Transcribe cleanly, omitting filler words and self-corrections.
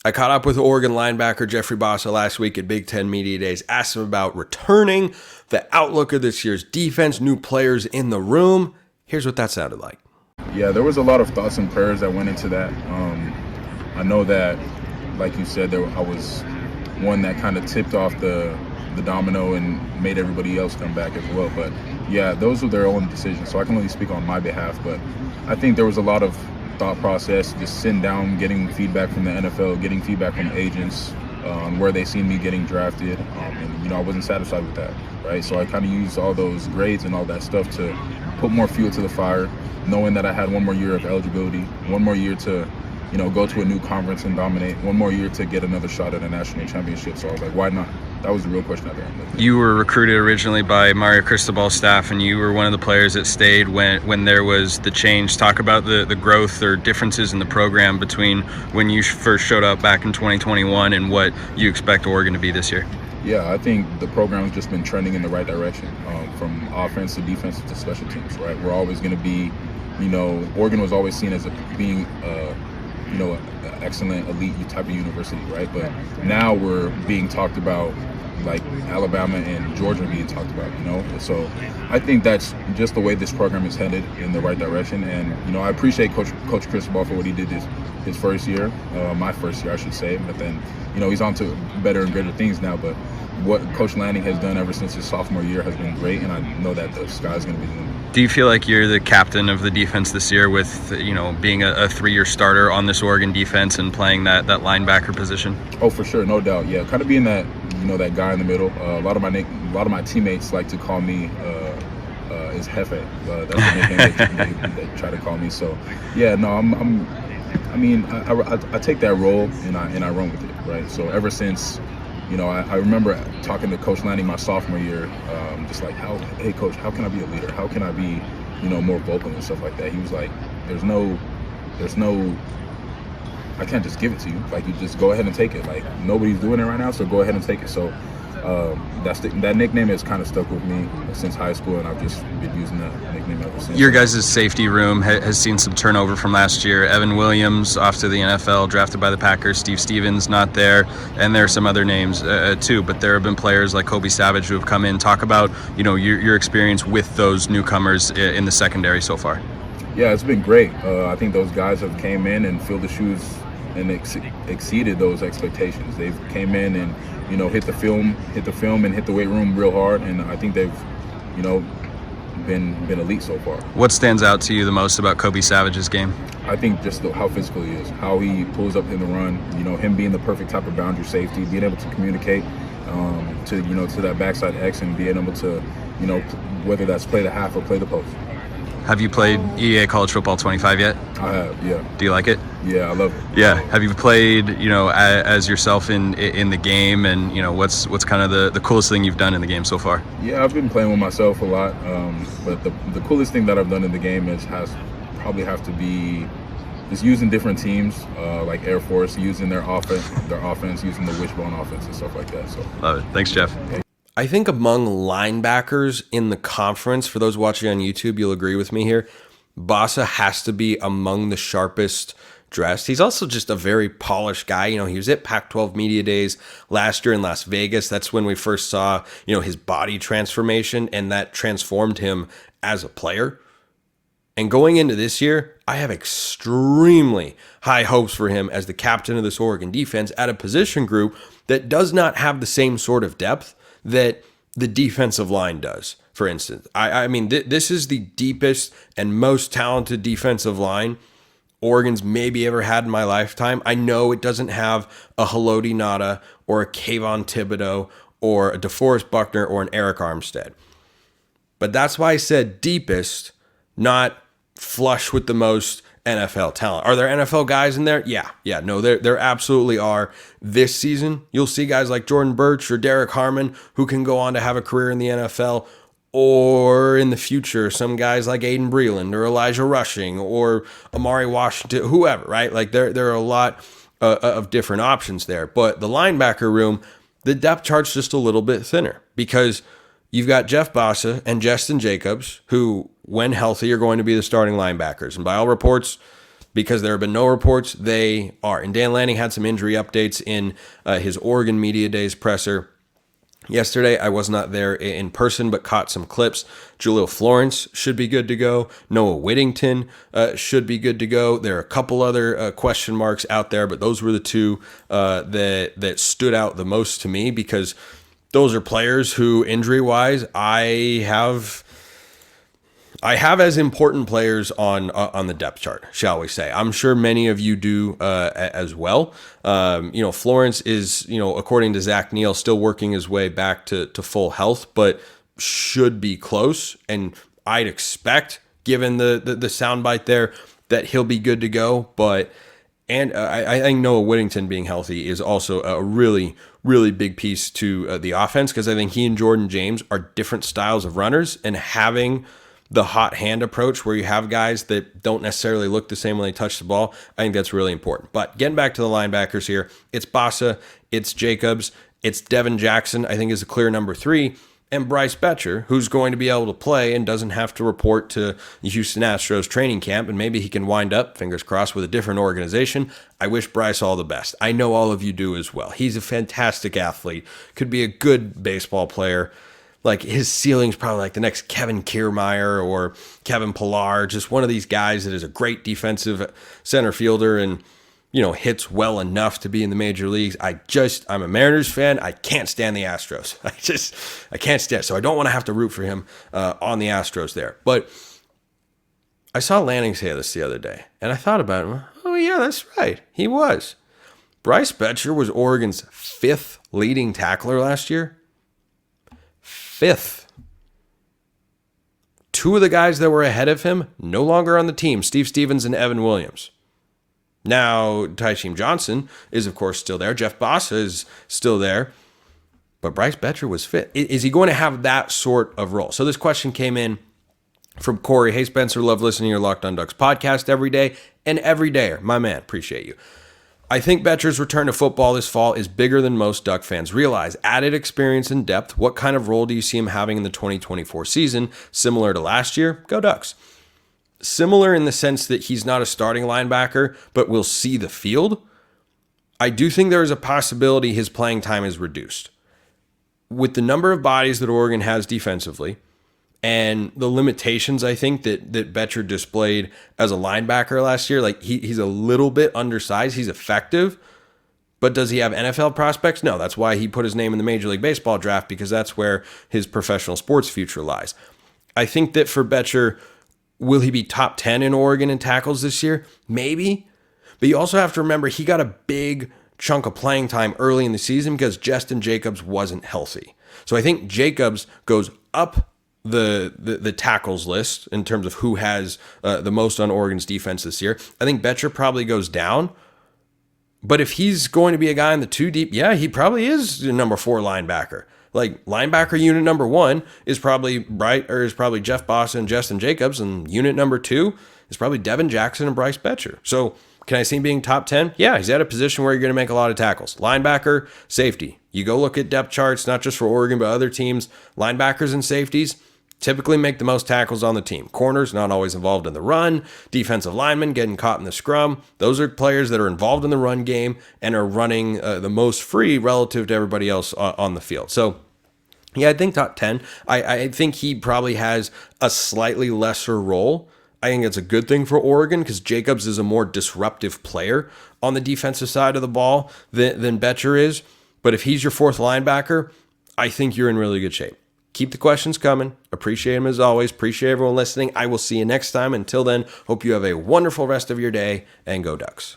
I caught up with Oregon linebacker Jeffrey Bassa last week at Big Ten Media Days, asked him about returning, the outlook of this year's defense, new players in the room. Here's what that sounded like. Yeah, there was a lot of thoughts and prayers that went into that. I know that, like you said, I was one that kind of tipped off the domino and made everybody else come back as well. But yeah, those were their own decisions, so I can only speak on my behalf. But I think there was a lot of thought process, just sitting down, getting feedback from the NFL, getting feedback from agents on where they seen me getting drafted, and I wasn't satisfied with that, right? So I kind of used all those grades and all that stuff to put more fuel to the fire, knowing that I had one more year of eligibility, one more year to go to a new conference and dominate, one more year to get another shot at a national championship. So I was like, why not? That was the real question at the end. You were recruited originally by Mario Cristobal's staff, and you were one of the players that stayed when there was the change. Talk about the growth or differences in the program between when you first showed up back in 2021 and what you expect Oregon to be this year. Yeah, I think the program's just been trending in the right direction, from offense to defense to special teams, right? We're always going to be, Oregon was always seen as being an excellent elite type of university, right? But now we're being talked about like Alabama and Georgia being talked about, So I think that's just the way this program is headed in the right direction. And, I appreciate Coach Cristobal for what he did his first year, my first year, I should say. But then, he's on to better and greater things now. But what Coach Lanning has done ever since his sophomore year has been great, and I know that the sky's going to be the limit. Do you feel like you're the captain of the defense this year with, being a 3-year starter on this Oregon defense and playing that linebacker position? Oh, for sure, no doubt. Yeah, kind of being that, that guy in the middle. A lot of my teammates like to call me is Jefe. That's the nickname they try to call me. So, yeah, no, I take that role and I run with it, right? So ever since, I remember talking to Coach Lanning my sophomore year, just like, hey, Coach, how can I be a leader? How can I be, more vocal and stuff like that? He was like, there's no, I can't just give it to you. Like, you just go ahead and take it. Like, nobody's doing it right now, so go ahead and take it. So that nickname has kind of stuck with me since high school, and I've just been using that nickname ever since. Your guys' safety room has seen some turnover from last year. Evan Williams off to the NFL, drafted by the Packers. Steve Stevens not there, and there are some other names too. But there have been players like Kobe Savage who have come in. Talk about your experience with those newcomers in the secondary so far. Yeah, it's been great. I think those guys have came in and filled the shoes and exceeded those expectations. They've came in and hit the film and hit the weight room real hard, and I think they've been elite so far. What stands out to you the most about Kobe Savage's game? I think just how physical he is, how he pulls up in the run, him being the perfect type of boundary safety, being able to communicate to that backside X and being able to whether that's play the half or play the post. Have you played EA College Football 25 yet? I have, yeah. Do you like it? Yeah, I love it. Yeah. Have you played, as yourself in the game, and what's kind of the coolest thing you've done in the game so far? Yeah, I've been playing with myself a lot, but the coolest thing that I've done in the game probably have to be just using different teams, like Air Force, using their offense, using the wishbone offense and stuff like that. So love it. Thanks, Jeff. I think among linebackers in the conference, for those watching on YouTube, you'll agree with me here, Bassa has to be among the sharpest dressed. He's also just a very polished guy. He was at Pac-12 Media Days last year in Las Vegas. That's when we first saw, his body transformation, and that transformed him as a player. And going into this year, I have extremely high hopes for him as the captain of this Oregon defense at a position group that does not have the same sort of depth that the defensive line does. For instance, I mean, this is the deepest and most talented defensive line Oregon's maybe ever had in my lifetime. I know it doesn't have a Haloti Ngata or a Kayvon Thibodeau or a DeForest Buckner or an Eric Armstead. But that's why I said deepest, not flush with the most NFL talent. Are there NFL guys in there? Yeah. No, there absolutely are. This season, you'll see guys like Jordan Birch or Derek Harmon who can go on to have a career in the NFL, or in the future, some guys like Aiden Breland or Elijah Rushing or Amari Washington, whoever, right? Like there are a lot of different options there. But the linebacker room, the depth chart's just a little bit thinner because you've got Jeff Bassa and Justin Jacobs, who, when healthy, are going to be the starting linebackers. And by all reports, because there have been no reports, they are. And Dan Lanning had some injury updates in his Oregon Media Days presser yesterday. I was not there in person, but caught some clips. Jaleel Florence should be good to go. Noah Whittington should be good to go. There are a couple other question marks out there, but those were the two that stood out the most to me, because those are players who, injury-wise, I have as important players on the depth chart, shall we say. I'm sure many of you do as well. Florence is, according to Zach Neal, still working his way back to full health, but should be close. And I'd expect, given the soundbite there, that he'll be good to go. I think Noah Whittington being healthy is also a really, really big piece to the offense, because I think he and Jordan James are different styles of runners, and having the hot hand approach where you have guys that don't necessarily look the same when they touch the ball, I think that's really important. But getting back to the linebackers here, it's Bassa, it's Jacobs, it's Devin Jackson, I think is a clear number 3, and Bryce Betcher, who's going to be able to play and doesn't have to report to the Houston Astros training camp, and maybe he can wind up, fingers crossed, with a different organization. I wish Bryce all the best. I know all of you do as well. He's a fantastic athlete, could be a good baseball player. Like, his ceiling's probably like the next Kevin Kiermaier or Kevin Pillar, just one of these guys that is a great defensive center fielder and, hits well enough to be in the major leagues. I'm a Mariners fan. I can't stand the Astros. I can't stand it. So I don't want to have to root for him on the Astros there. But I saw Lanning say this the other day, and I thought about him. Oh, yeah, that's right. He was. Bryce Betcher was Oregon's 5th leading tackler last year. 5th. 2 of the guys that were ahead of him no longer on the team, Steve Stevens and Evan Williams. Now, Tyshim Johnson is, of course, still there. Jeff Bassa is still there. But Bryce Betcher was 5th. Is he going to have that sort of role? So this question came in from Corey. Hey, Spencer, love listening to your Locked On Ducks podcast every day and every day. My man, appreciate you. I think Betcher's return to football this fall is bigger than most Duck fans realize. Added experience and depth. What kind of role do you see him having in the 2024 season? Similar to last year? Go Ducks. Similar in the sense that he's not a starting linebacker, but will see the field. I do think there is a possibility his playing time is reduced. With the number of bodies that Oregon has defensively, and the limitations, I think, that Betcher displayed as a linebacker last year, like he's a little bit undersized. He's effective, but does he have NFL prospects? No, that's why he put his name in the Major League Baseball draft, because that's where his professional sports future lies. I think that for Betcher, will he be top 10 in Oregon in tackles this year? Maybe. But you also have to remember he got a big chunk of playing time early in the season because Justin Jacobs wasn't healthy. So I think Jacobs goes up the tackles list in terms of who has the most on Oregon's defense this year. I think Betcher probably goes down. But if he's going to be a guy in the 2 deep, yeah, he probably is the number 4 linebacker. Like, linebacker unit number 1 is probably Jeff Bassa and Justin Jacobs, and unit number 2 is probably Devin Jackson and Bryce Betcher. So can I see him being top 10? Yeah, he's at a position where you're going to make a lot of tackles. Linebacker, safety. You go look at depth charts, not just for Oregon, but other teams. Linebackers and safeties typically make the most tackles on the team. Corners, not always involved in the run. Defensive linemen getting caught in the scrum. Those are players that are involved in the run game and are running the most free relative to everybody else on the field. So, yeah, I think top 10. I think he probably has a slightly lesser role. I think it's a good thing for Oregon because Jacobs is a more disruptive player on the defensive side of the ball than Betcher is. But if he's your 4th linebacker, I think you're in really good shape. Keep the questions coming. Appreciate them as always. Appreciate everyone listening. I will see you next time. Until then, hope you have a wonderful rest of your day, and go Ducks.